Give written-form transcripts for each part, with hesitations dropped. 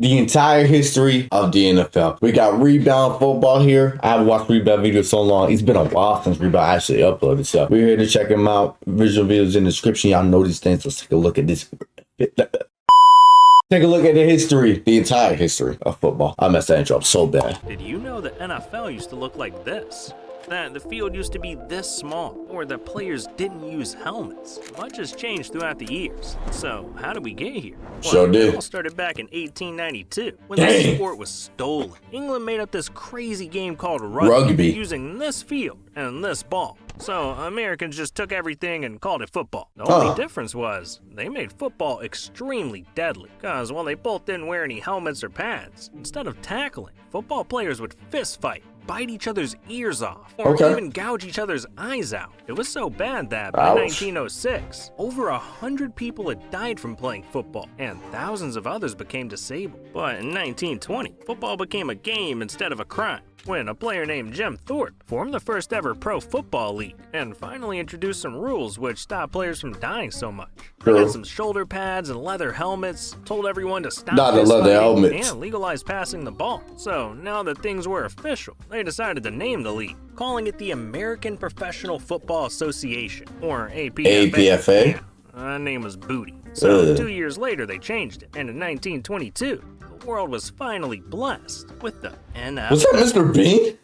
the entire history of the NFL. We got Rebound Football here. I haven't watched Rebound videos so long. It's been a while since Rebound actually uploaded. So we're here to check them out. Visual videos in the description. Y'all know these things. Let's take a look at this. Take a look at the history, the entire history of football. I messed that intro up so bad. Did you know the NFL used to look like this? That the field used to be this small, or that players didn't use helmets. Much has changed throughout the years. So, how did we get here? Well, Sure did. It all started back in 1892, when the sport was stolen. England made up this crazy game called rugby, using this field and this ball. So, Americans just took everything and called it football. The only difference was, they made football extremely deadly, because while they both didn't wear any helmets or pads, instead of tackling, football players would fist fight, bite each other's ears off, or even gouge each other's eyes out. It was so bad that by 1906, over 100 people had died from playing football, and thousands of others became disabled. But in 1920, football became a game instead of a crime, when a player named Jim Thorpe formed the first ever pro football league and finally introduced some rules which stopped players from dying so much. They got some shoulder pads and leather helmets, told everyone to stop and legalized passing the ball. So now that things were official, they decided to name the league, calling it the American Professional Football Association, or APFA. APFA? Yeah, that name was booty. So 2 years later they changed it, and in 1922, the world was finally blessed with the NFL. Was that Mr. Bean?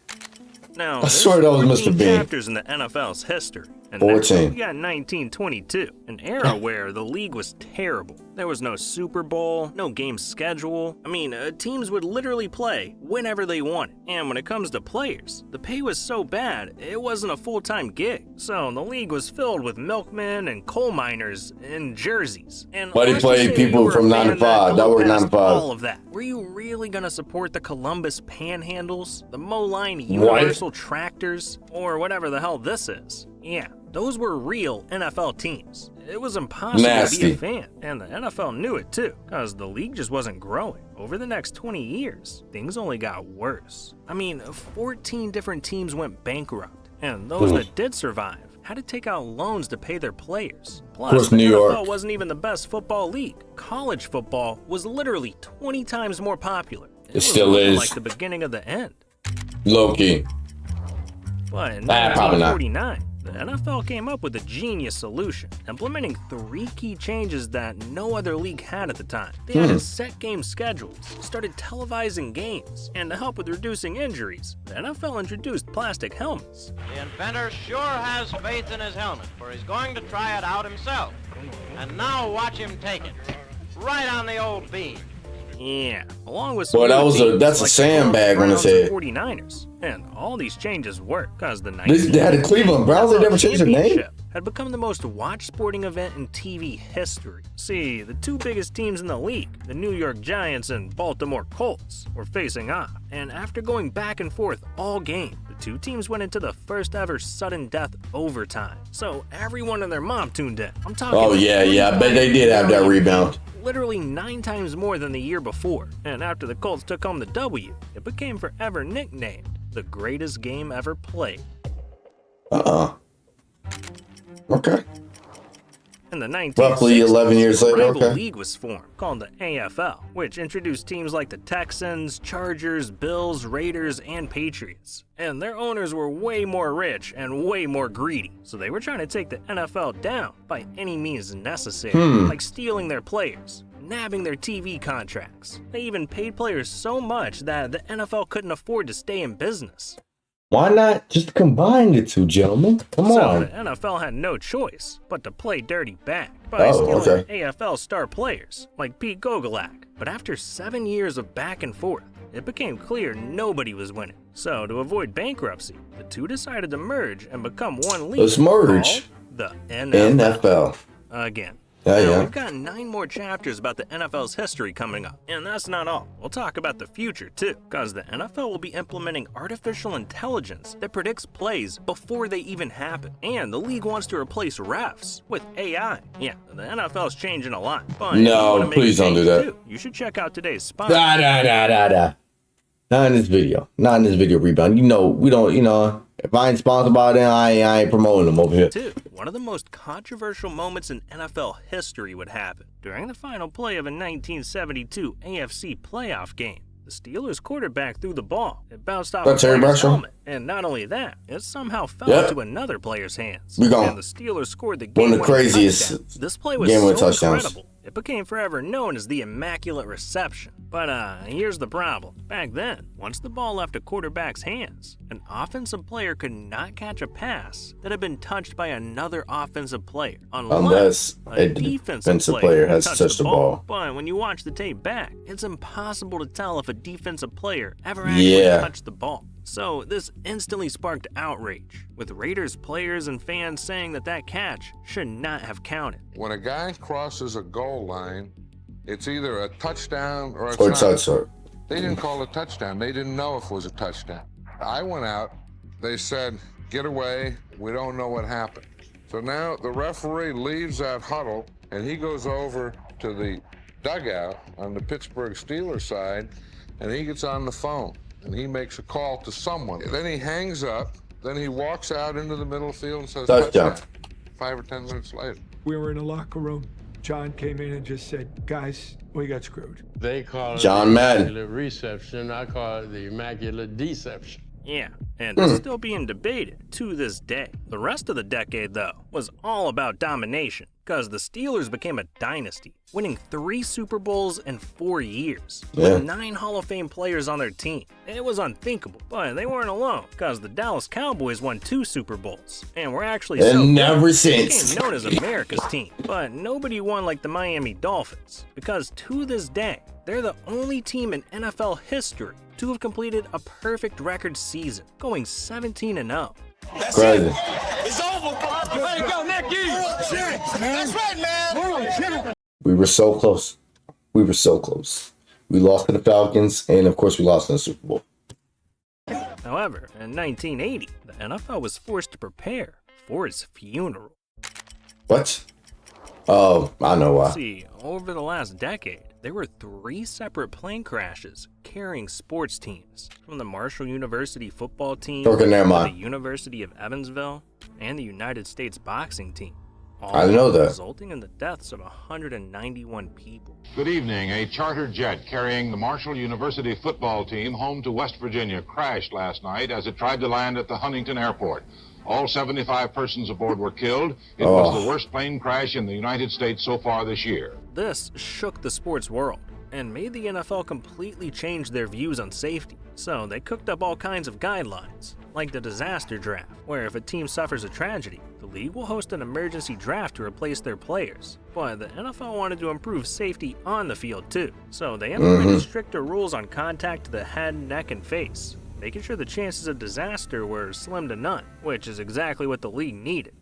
Now, I swear that was Mr. Bean. Chapters in the NFL's history. And 14. We got 1922, an era where the league was terrible. There was no Super Bowl, no game schedule. I mean, teams would literally play whenever they wanted. And when it comes to players, the pay was so bad, it wasn't a full-time gig. So the league was filled with milkmen and coal miners in jerseys. And but he played people from 9 to 5. That worked 9 to 5. All of that. Were you really gonna support the Columbus Panhandles, the Moline Universal Tractors, or whatever the hell this is? Yeah, those were real NFL teams. It was impossible to be a fan, and the NFL knew it too, because the league just wasn't growing. Over the next 20 years, things only got worse. I mean, 14 different teams went bankrupt, and those that did survive had to take out loans to pay their players. Plus, the NFL wasn't even the best football league. College football was literally 20 times more popular. It still is. Like the beginning of the end. Low-key. But in 1949, the NFL came up with a genius solution, implementing 3 key changes that no other league had at the time. They had set game schedules, started televising games, and to help with reducing injuries, the NFL introduced plastic helmets. The inventor sure has faith in his helmet, for he's going to try it out himself. And now watch him take it. Right on the old beam. Yeah, along with some that's a sandbag on his head. 49ers. And all these changes work because the They had the Cleveland Browns. They never changed their name. Had become the most watched sporting event in TV history. See, the 2 biggest teams in the league, the New York Giants and Baltimore Colts, were facing off. And after going back and forth all game, the 2 teams went into the first ever sudden death overtime. So everyone and their mom tuned in. I'm talking. Oh yeah, I bet they did have that rebound. Literally 9 times more than the year before. And after the Colts took home the W, it became forever nicknamed the greatest game ever played. Okay. In the 1960s, roughly 11 years later, a rival league was formed called the AFL, which introduced teams like the Texans, Chargers, Bills, Raiders, and Patriots. And their owners were way more rich and way more greedy, so they were trying to take the NFL down by any means necessary, like stealing their players, nabbing their TV contracts. They even paid players so much that the NFL couldn't afford to stay in business. Why not just combine the 2, gentlemen? Come on. So the NFL had no choice but to play dirty back by stealing AFL star players like Pete Gogolak. But after 7 years of back and forth, it became clear nobody was winning. So to avoid bankruptcy, the 2 decided to merge and become one league. Let's merge. The NFL. Again. Yeah. We've got 9 more chapters about the NFL's history coming up. And that's not all. We'll talk about the future too, because the NFL will be implementing artificial intelligence that predicts plays before they even happen. And the league wants to replace refs with AI. Yeah, the NFL's changing a lot. But no, please don't do that. You should check out today's sponsor. Not in this video. Not in this video, Rebound. You know, we don't, if I ain't sponsored by them, I ain't promoting them over here. one of the most controversial moments in NFL history would happen during the final play of a 1972 AFC playoff game. The Steelers quarterback threw the ball. It bounced off a player's helmet. And not only that, it somehow fell into another player's hands. And the Steelers scored the game. One of the craziest. This play was so incredible. It became forever known as the Immaculate Reception. But here's the problem. Back then, once the ball left a quarterback's hands, an offensive player could not catch a pass that had been touched by another offensive player, unless a defensive player has touched the ball. But when you watch the tape back, it's impossible to tell if a defensive player ever actually touched the ball. So this instantly sparked outrage, with Raiders players and fans saying that catch should not have counted. When a guy crosses a goal line, it's either a touchdown or it's not. They didn't call it a touchdown. They didn't know if it was a touchdown. I went out. They said, get away. We don't know what happened. So now the referee leaves that huddle, and he goes over to the dugout on the Pittsburgh Steelers side, and he gets on the phone. And he makes a call to someone. Then he hangs up. Then he walks out into the middle field and says, touchdown. 5 or 10 minutes later. We were in a locker room. John came in and just said, guys, we got screwed. They call it John Madden. The reception. I call it the Immaculate Deception. Yeah, and it's still being debated to this day. The rest of the decade, though, was all about domination, because the Steelers became a dynasty, winning 3 Super Bowls in 4 years, with 9 Hall of Fame players on their team. It was unthinkable, but they weren't alone, because the Dallas Cowboys won 2 Super Bowls, and were actually never since became known as America's team. But nobody won like the Miami Dolphins, because to this day, they're the only team in NFL history to have completed a perfect record season, going 17-0. That's crazy. It's over, Bob. Way to go, Nicky. That's right, man. We were so close. We were so close. We lost to the Falcons, and of course, we lost in the Super Bowl. However, in 1980, the NFL was forced to prepare for his funeral. What? Oh, I know why. See, over the last decade, there were 3 separate plane crashes carrying sports teams, from the Marshall University football team to the University of Evansville and the United States boxing team. I know that. Resulting in the deaths of 191 people. Good evening. A charter jet carrying the Marshall University football team home to West Virginia crashed last night as it tried to land at the Huntington Airport. All 75 persons aboard were killed. It was the worst plane crash in the United States so far this year. This shook the sports world and made the NFL completely change their views on safety. So they cooked up all kinds of guidelines, like the disaster draft, where if a team suffers a tragedy, the league will host an emergency draft to replace their players. But the NFL wanted to improve safety on the field too, so they implemented stricter rules on contact to the head, neck, and face, making sure the chances of disaster were slim to none, which is exactly what the league needed.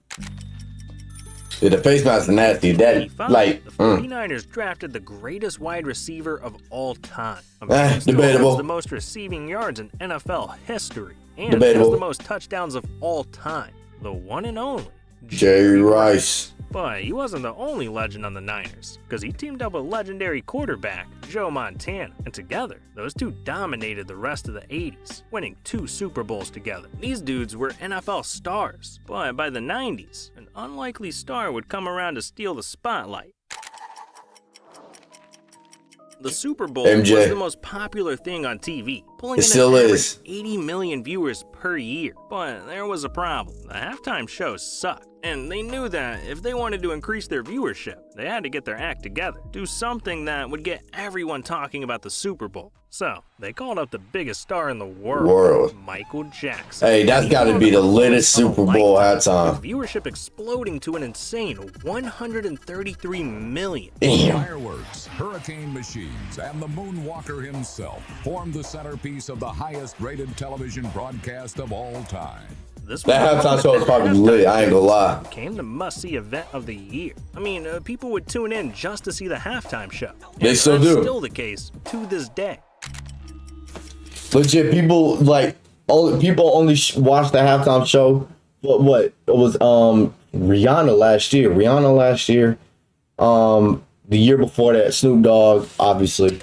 Yeah, the face mask is nasty. That, like, the 49ers drafted the greatest wide receiver of all time. Debatable. The most receiving yards in NFL history, and has the most touchdowns of all time. The one and only Jerry Rice. But he wasn't the only legend on the Niners, because he teamed up with legendary quarterback Joe Montana, and together, those two dominated the rest of the 80s, winning 2 Super Bowls together. These dudes were NFL stars, but by the 90s, an unlikely star would come around to steal the spotlight. The Super Bowl was the most popular thing on TV, pulling in an average 80 million viewers per year. But there was a problem. The halftime shows sucked, and they knew that if they wanted to increase their viewership, they had to get their act together, do something that would get everyone talking about the Super Bowl. So they called up the biggest star in the world. Michael Jackson. Hey, that's got to be the latest Super Bowl halftime. Viewership exploding to an insane 133 million. Fireworks, hurricane machines, and the Moonwalker himself formed the centerpiece of the highest-rated television broadcast of all time. That halftime show was probably lit, I ain't gonna lie. Became the must-see event of the year. I mean, people would tune in just to see the halftime show. They still do. That's still the case to this day. Legit, people only watch the halftime show. What it was Rihanna last year. The year before that, Snoop Dogg, obviously.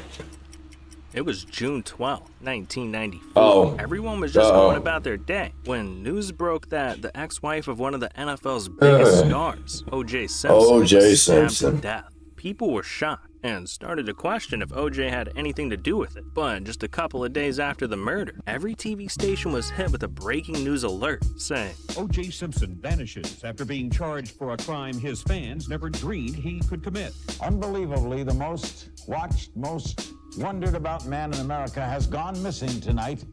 It was June 12, 1994. Oh. Everyone was just going about their day when news broke that the ex-wife of one of the NFL's biggest stars, O.J. Simpson, was stabbed to death. People were shocked and started to question if OJ had anything to do with it. But just a couple of days after the murder, every TV station was hit with a breaking news alert saying, O.J. Simpson vanishes after being charged for a crime his fans never dreamed he could commit. Unbelievably, the most watched, most wondered about man in America has gone missing tonight.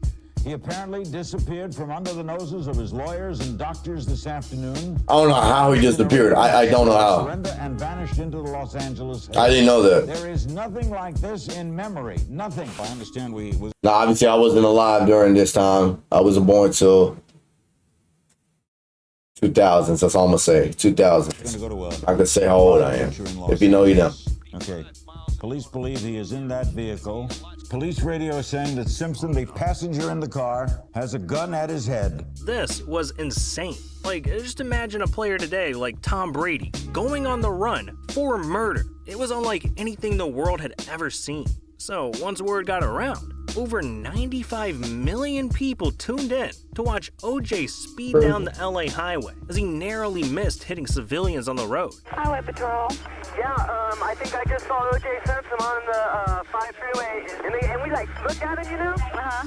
He apparently disappeared from under the noses of his lawyers and doctors this afternoon. I don't know how he disappeared. I don't know how. And vanished into the Los Angeles. I didn't know that. There is nothing like this in memory. Nothing. I understand we was. Now, obviously, I wasn't alive during this time. I wasn't born till 2000s. That's all I'm gonna say. 2000. I can say how old I am. If you know, you know. Okay. Police believe he is in that vehicle. Police radio is saying that Simpson, the passenger in the car, has a gun at his head. This was insane. Like, just imagine a player today like Tom Brady going on the run for murder. It was unlike anything the world had ever seen. So once word got around, over 95 million people tuned in to watch OJ speed down the LA highway as he narrowly missed hitting civilians on the road. Highway Patrol. Yeah, I think I just saw O.J. Simpson on the 5 freeway, and we like looked at him, you know,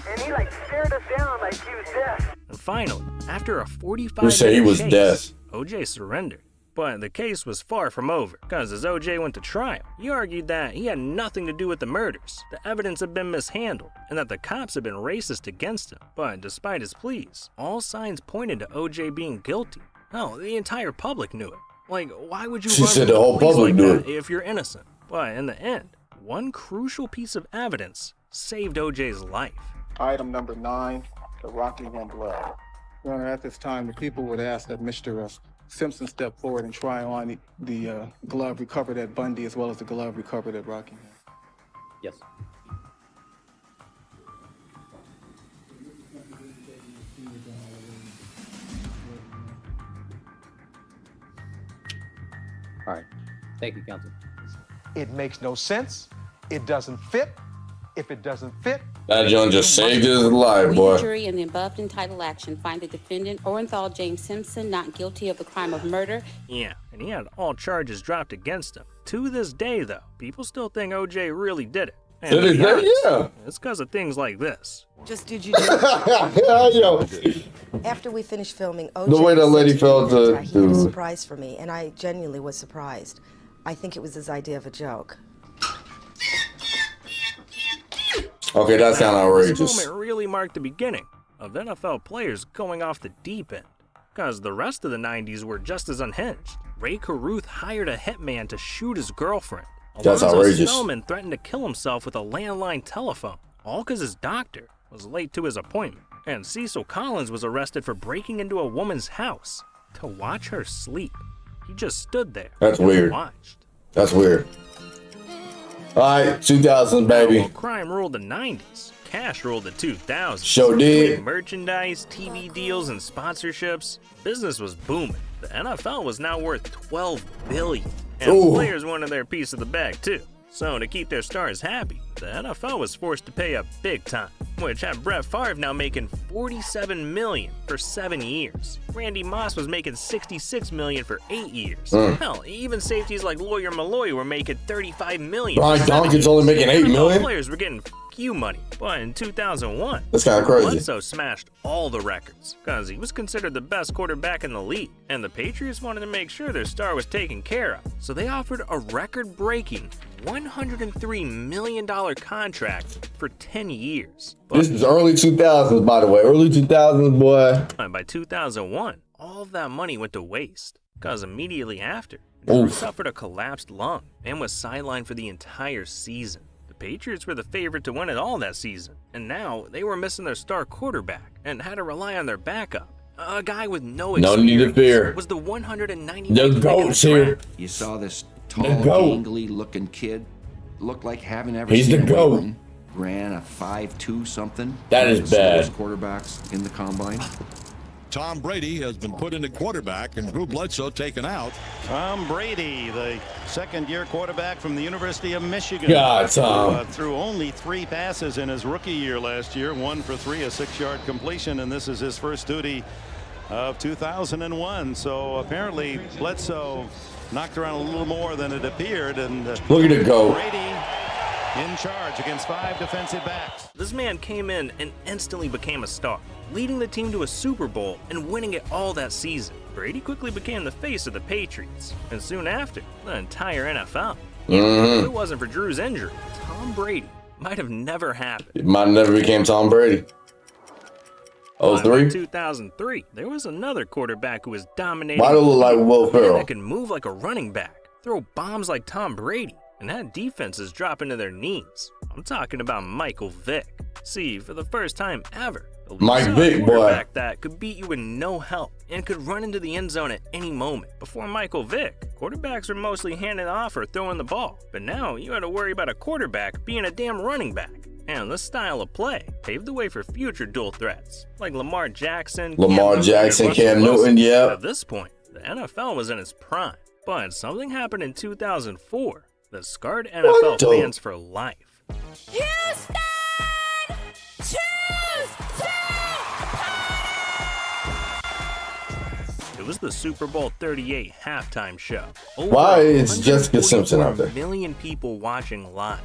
and he like stared us down like he was dead. And finally, after a 45-minute chase, OJ surrendered. But the case was far from over, because as OJ went to trial, he argued that he had nothing to do with the murders, the evidence had been mishandled, and that the cops had been racist against him. But despite his pleas, all signs pointed to OJ being guilty. Hell, the entire public knew it. Like, why would you run the whole public knew it if you're innocent? But in the end, one crucial piece of evidence saved OJ's life. Item number 9, the Rockingham glove. Your Honor, at this time, the people would ask that Mr. Simpson step forward and try on the glove recovered at Bundy as well as the glove recovered at Rockingham. Yes. All right. Thank you, counsel. It makes no sense. It doesn't fit. If it doesn't fit, that John just saved his life, boy. The jury in the above entitled action find the defendant, Orenthal James Simpson, not guilty of the crime of murder. Yeah, and he had all charges dropped against him. To this day, though, people still think OJ really did it. And yeah. It's because of things like this. Just did you do it? Yo. After we finished filming, OJ the way that lady felt he had a surprise for me, and I genuinely was surprised. I think it was his idea of a joke. Okay, that sounds outrageous. This moment really marked the beginning of NFL players going off the deep end, because the rest of the 90s were just as unhinged. Ray Caruth hired a hitman to shoot his girlfriend. That's Alonzo outrageous. Spellman threatened to kill himself with a landline telephone, all because his doctor was late to his appointment. And Cecil Collins was arrested for breaking into a woman's house to watch her sleep. He just stood there. That's weird. Watched. That's weird. All right, 2000, baby. Well, crime ruled the 90s. Cash ruled the 2000s. Sure did. Between merchandise, TV deals, and sponsorships, business was booming. The NFL was now worth $12 billion. And players wanted their piece of the bag, too. So to keep their stars happy, the NFL was forced to pay up big time, which had Brett Favre now making $47 million for 7 years. Randy Moss was making $66 million for 8 years. Hell, even safeties like Lawyer Malloy were making $35 million. Brian Duncan's only making $8 million. Players were getting you money. But in 2001, that's kind of crazy. Bledsoe smashed all the records because he was considered the best quarterback in the league, and the Patriots wanted to make sure their star was taken care of. So they offered a record-breaking $103 million contract for 10 years. But this is early 2000s, by the way. Early 2000s, boy. And by 2001, all of that money went to waste because immediately after, Drew suffered a collapsed lung and was sidelined for the entire season. The Patriots were the favorite to win it all that season, and now they were missing their star quarterback and had to rely on their backup. A guy with no experience. No need to fear. Was the 190. The GOAT's here. You saw this tall, gangly-looking kid. Looked like having ever He's seen the GOAT. Ran a 5.2 something. That is bad. Quarterbacks in the combine. Tom Brady has been put into quarterback and Drew Bledsoe taken out. Tom Brady, the second-year quarterback from the University of Michigan. God, Tom. Who, threw only 3 passes in his rookie year last year, 1 for 3, a 6-yard completion, and this is his first duty of 2001. So apparently Bledsoe knocked around a little more than it appeared, and look at it go. Brady in charge against 5 defensive backs. This man came in and instantly became a star, leading the team to a Super Bowl and winning it all that season. Brady quickly became the face of the Patriots, and soon after, the entire NFL. If it wasn't for Drew's injury, Tom Brady might have never happened. It might have never became Tom Brady. 03? 2003, there was another quarterback who was dominating. Why do it look like Will Ferrell? That can move like a running back, throw bombs like Tom Brady, and had defenses dropping to their knees. I'm talking about Michael Vick. See, for the first time ever, Mike Vick, boy, that could beat you with no help and could run into the end zone at any moment. Before Michael Vick, quarterbacks were mostly handing off or throwing the ball, but now you had to worry about a quarterback being a damn running back. And this style of play paved the way for future dual threats like Lamar Jackson, Cam Newton, yeah. At this point, the NFL was in its prime, but something happened in 2004 that scarred NFL fans for life. Houston! It was the Super Bowl 38 halftime show. Why is Jessica Simpson out there? 1 million people watching live.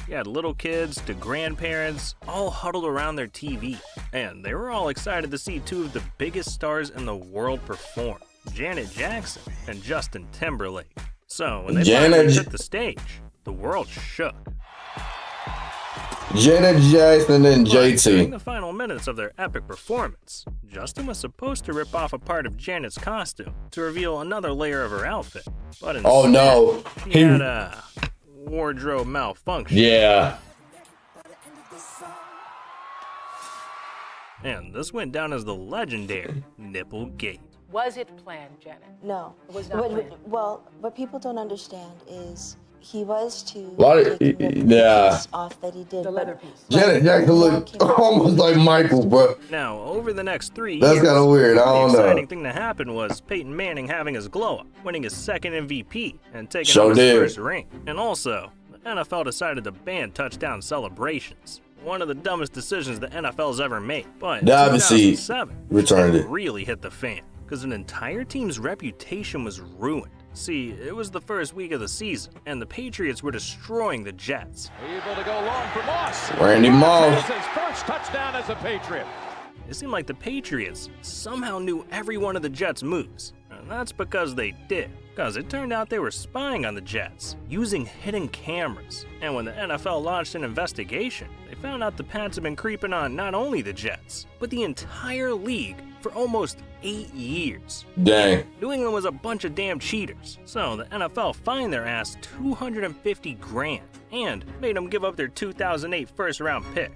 You had little kids to grandparents, all huddled around their TV. And they were all excited to see 2 of the biggest stars in the world perform, Janet Jackson and Justin Timberlake. So when they finally took the stage, the world shook. Janet Jackson and JT. During the final minutes of their epic performance, Justin was supposed to rip off a part of Janet's costume to reveal another layer of her outfit. But instead, oh no, he had a wardrobe malfunction. Yeah. And this went down as the legendary Nipplegate. Was it planned, Janet? No. It was not planned. Well, what people don't understand is he was to take the off that he did. The leather piece. Janet Jackson looked almost like Michael, bro. Now, over the next 3 years, that's kind of weird. I don't know. The exciting thing that happened was Peyton Manning having his glow-up, winning his 2nd MVP, and taking home his first ring. And also, the NFL decided to ban touchdown celebrations. One of the dumbest decisions the NFL's ever made. But in 2007, returned it really hit the fan, because an entire team's reputation was ruined. See, it was the first week of the season, and the Patriots were destroying the Jets. Able to go long for Moss. Randy Moss. His first touchdown as a Patriot. It seemed like the Patriots somehow knew every one of the Jets' moves. And that's because they did. Because it turned out they were spying on the Jets, using hidden cameras. And when the NFL launched an investigation, they found out the Pats had been creeping on not only the Jets, but the entire league for almost 8 years. Dang. New England was a bunch of damn cheaters. So the NFL fined their ass $250,000 and made them give up their 2008 first-round pick.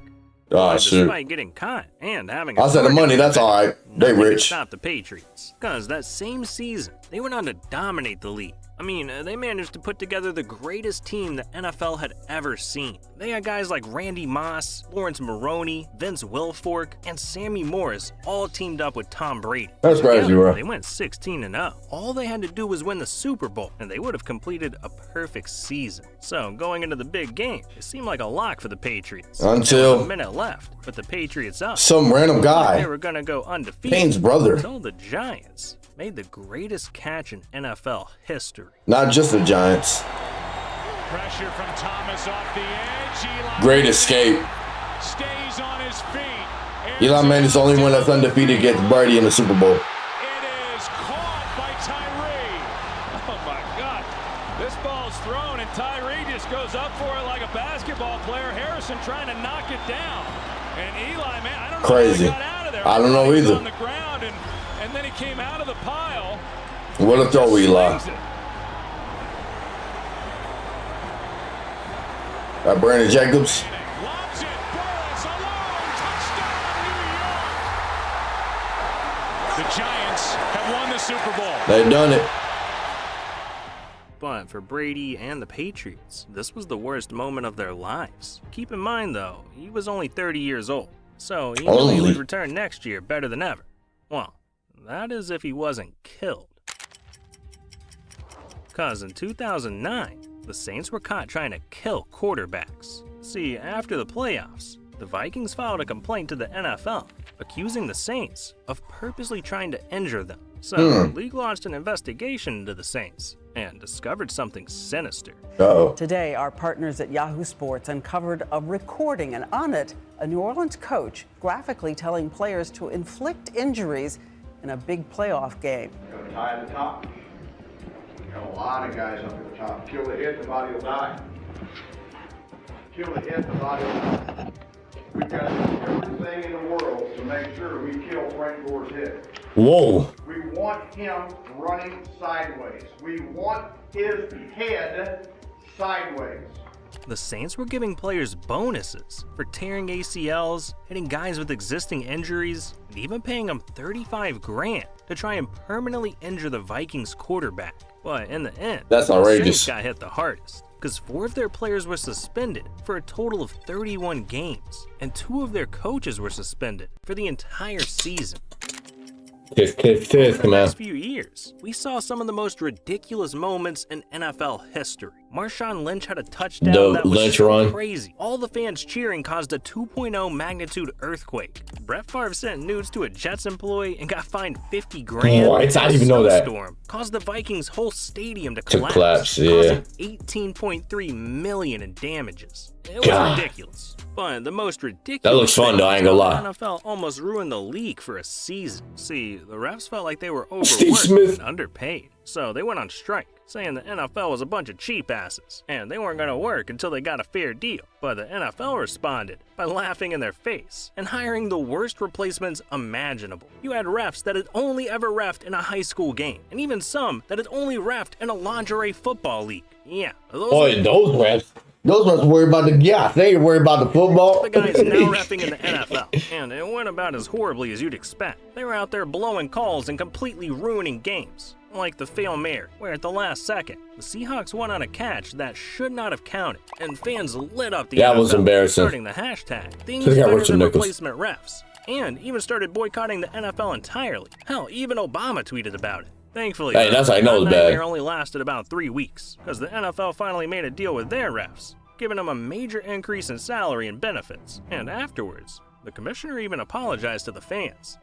Oh, shoot. Despite getting caught and having I said the money, that's all right. They rich. Stop the Patriots. Because that same season, they went on to dominate the league. I mean, they managed to put together the greatest team the NFL had ever seen. They had guys like Randy Moss, Lawrence Maroney, Vince Wilfork, and Sammy Morris all teamed up with Tom Brady. That's crazy, bro. They went 16-0. All they had to do was win the Super Bowl, and they would have completed a perfect season. So, going into the big game, it seemed like a lock for the Patriots. Until a minute left, but the Patriots up. Some random guy. They were gonna go undefeated. Payne's brother. Until the Giants made the greatest catch in NFL history. Not just the Giants. Pressure from Thomas off the edge. Great escape. Stays on his feet. Eli Manning is the only one that's undefeated against Brady in the Super Bowl. It is caught by Tyree. Oh my God. This ball's thrown and Tyree just goes up for it like a basketball player. Harrison trying to knock it down. And Eli, man, I don't know crazy. how he got out of there. I don't know either. On the ground and then he came out of the pile. What a throw, Eli. Brandon Jacobs. The Giants have won the Super Bowl. They've done it. But for Brady and the Patriots, this was the worst moment of their lives. Keep in mind, though, he was only 30 years old, so he knew he would return next year better than ever. Well, that is if he wasn't killed. Cause in 2009, the Saints were caught trying to kill quarterbacks. See, after the playoffs, the Vikings filed a complaint to the NFL, accusing the Saints of purposely trying to injure them. So the league launched an investigation into the Saints and discovered something sinister. Today, our partners at Yahoo Sports uncovered a recording, and on it, a New Orleans coach graphically telling players to inflict injuries in a big playoff game. Tie at the top. Got a lot of guys up at the top. Kill the hit, the body will die. Kill the hit, the body will die. We've got to do everything in the world to make sure we kill Frank Gore's hit. Whoa. We want him running sideways. We want his head sideways. The Saints were giving players bonuses for tearing ACLs, hitting guys with existing injuries, and even paying them $35 grand to try and permanently injure the Vikings quarterback. But in the end, that's the outrageous. Saints got hit the hardest, because 4 of their players were suspended for a total of 31 games, and 2 of their coaches were suspended for the entire season. Over the last few years, we saw some of the most ridiculous moments in NFL history. Marshawn Lynch had a touchdown that was so crazy. All the fans cheering caused a 2.0 magnitude earthquake. Brett Favre sent nudes to a Jets employee and got fined 50 grand. What? I didn't even know that. Storm caused the Vikings' whole stadium to collapse, causing yeah. $18.3 million in damages. It was God. ridiculous. But the most ridiculous That looks fun, though, I ain't gonna lie. The NFL almost ruined the league for a season. See, the refs felt like they were Steve overworked Smith. and underpaid. So they went on strike, saying the NFL was a bunch of cheap asses, and they weren't going to work until they got a fair deal. But the NFL responded by laughing in their face and hiring the worst replacements imaginable. You had refs that had only ever reffed in a high school game, and even some that had only reffed in a lingerie football league. Yeah, those refs. Those refs worry about the they ain't worried about the football. The guys now reffing in the NFL, and it went about as horribly as you'd expect. They were out there blowing calls and completely ruining games. Like the Hail Mary, where at the last second, the Seahawks won on a catch that should not have counted, and fans lit up the That NFL, was embarrassing. starting the hashtag things They got better Richard than Nichols. replacement refs, and even started boycotting the NFL entirely. Hell, even Obama tweeted about it. Thankfully, Hey, that's how I know it's that bad. nightmare only lasted about 3 weeks, because the NFL finally made a deal with their refs, giving them a major increase in salary and benefits. And afterwards, the commissioner even apologized to the fans.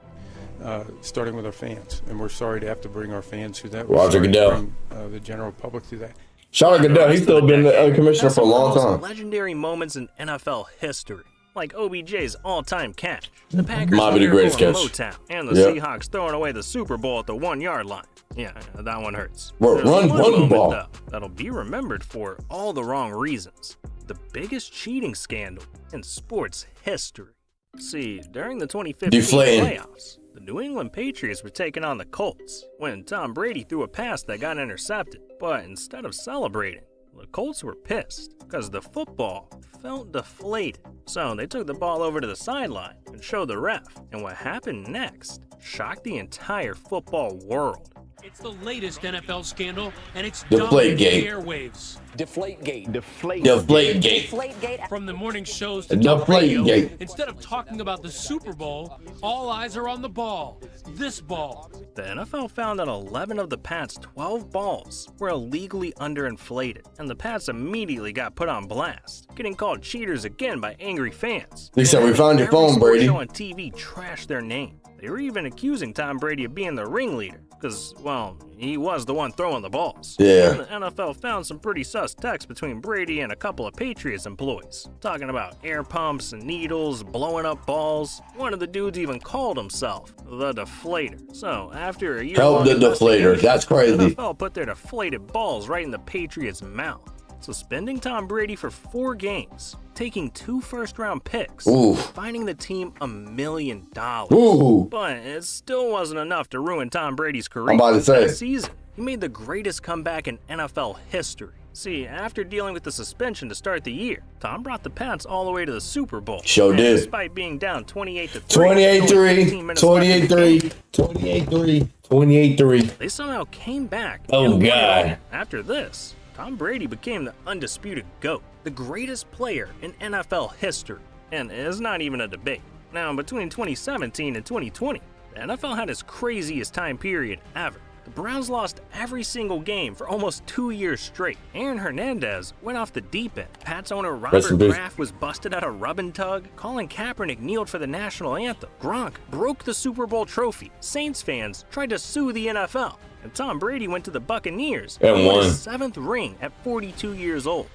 Starting with our fans, and we're sorry to have to bring our fans through that. Roger We're sorry to Goodell. bring, the general public through that. Shout out Goodell. He's still been a commissioner That's for a some of long the most time. legendary moments in NFL history, like OBJ's all-time catch, the Packers Might be the greatest miracle in catch. Motown, and the Yep. Seahawks throwing away the Super Bowl at the 1-yard line. Yeah, that one hurts. Bro, There's run one the moment, ball. though, that'll be remembered for all the wrong reasons. The biggest cheating scandal in sports history. See, during the 2015 Deflating. playoffs, the New England Patriots were taking on the Colts when Tom Brady threw a pass that got intercepted. But instead of celebrating, the Colts were pissed because the football felt deflated. So they took the ball over to the sideline and showed the ref. And what happened next shocked the entire football world. It's the latest NFL scandal, and it's Deflategate. dominating the airwaves. Deflategate. Deflategate. From the morning shows to talk radio, Deflategate. instead of talking about the Super Bowl, all eyes are on the ball. This ball. The NFL found that 11 of the Pats' 12 balls were illegally underinflated, and the Pats immediately got put on blast, getting called cheaters again by angry fans. They said, "We found your Every phone, sports Brady." show on TV trashed their name. They were even accusing Tom Brady of being the ringleader, because, well, he was the one throwing the balls. Yeah. And the NFL found some pretty sus texts between Brady and a couple of Patriots employees, talking about air pumps and needles, blowing up balls. One of the dudes even called himself the Deflator. So, after a year Help the deflator. That's crazy. The NFL put their deflated balls right in the Patriots' mouth, suspending Tom Brady for 4 games, taking 2 first-round picks, Ooh. fining the team $1 million. Ooh. But it still wasn't enough to ruin Tom Brady's career. I'm about to say. That season, he made the greatest comeback in NFL history. See, after dealing with the suspension to start the year, Tom brought the Pats all the way to the Super Bowl. Sure And did. Despite being down 28-3, 28-3. 28-3. 28-3. 28-3. they somehow came back. Oh, and won it God. all. After this, Tom Brady became the undisputed GOAT, the greatest player in NFL history, and it's not even a debate. Now, between 2017 and 2020, the NFL had its craziest time period ever. The Browns lost every single game for almost 2 years straight. Aaron Hernandez went off the deep end. Pats owner Robert Kraft was busted at a rub and tug. Colin Kaepernick kneeled for the national anthem. Gronk broke the Super Bowl trophy. Saints fans tried to sue the NFL. And Tom Brady went to the Buccaneers and won his 7th ring at 42 years old.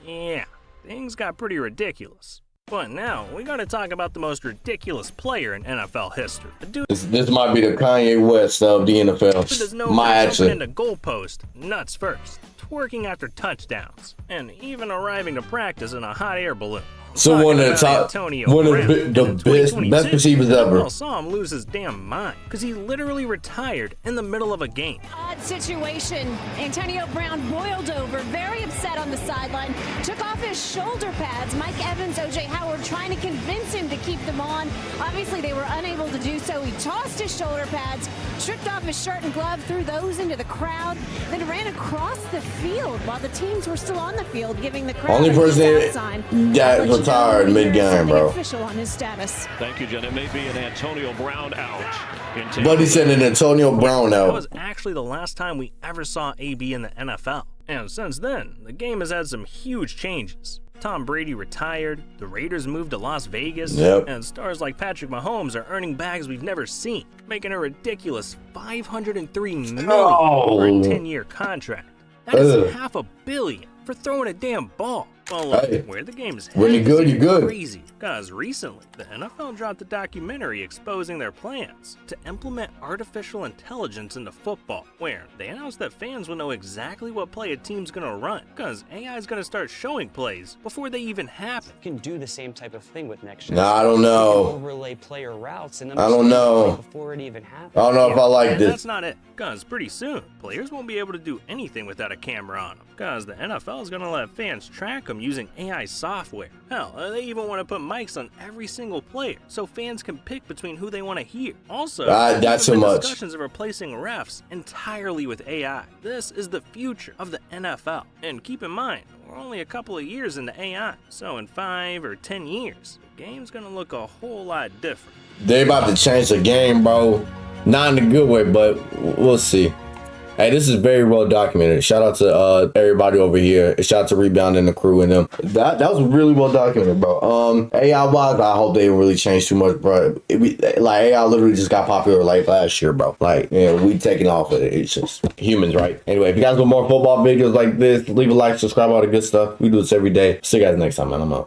Yeah, things got pretty ridiculous. But now, we gotta talk about the most ridiculous player in NFL history. This might be the Kanye West of the NFL. Might actually. Into goalpost, nuts first, twerking after touchdowns, and even arriving to practice in a hot air balloon. So one of the best receivers ever. I saw him lose his damn mind because he literally retired in the middle of a game. Odd situation. Antonio Brown boiled over, very upset on the sideline, took off his shoulder pads. Mike Evans, O.J. Howard trying to convince him to keep them on. Obviously, they were unable to do so. He tossed his shoulder pads, stripped off his shirt and glove, threw those into the crowd, then ran across the field while the teams were still on the field, giving the crowd only a person sign. that retired mid-game, bro. Official on his status. Thank you, Jen. It may be an Antonio Brown out. But he said an Antonio Brown out. That was actually the last time we ever saw AB in the NFL. And since then, the game has had some huge changes. Tom Brady retired, the Raiders moved to Las Vegas, and stars like Patrick Mahomes are earning bags we've never seen, making a ridiculous $503 million for a 10-year contract. That is $500 million for throwing a damn ball. Well, look, where the game is when you're good, you're good. Crazy, because recently the NFL dropped a documentary exposing their plans to implement artificial intelligence into football, where they announced that fans will know exactly what play a team's gonna run, because AI is gonna start showing plays before they even happen. You can do the same type of thing with next gen. Nah, I don't know. Overlay player routes and I don't know. Before it even happens. I don't know if I like this. That's not it, because pretty soon players won't be able to do anything without a camera on them, because the NFL is gonna let fans track them using AI software. Hell, they even want to put mics on every single player so fans can pick between who they want to hear. Also, that's so much. Discussions of replacing refs entirely with AI. This is the future of the NFL. And keep in mind, we're only a couple of years into AI, so in 5 or 10 years, the game's gonna look a whole lot different. They about to change the game, bro. Not in a good way, but we'll see. Hey, this is very well documented. Shout out to everybody over here. Shout out to Rebound and the crew and them. That was really well documented, bro. AI wise, I hope they didn't really change too much, bro. Like AI literally just got popular like last year, bro. Like, we taking off with it. It's just humans, right? Anyway, if you guys want more football videos like this, leave a like, subscribe, all the good stuff. We do this every day. See you guys next time, man. I'm out.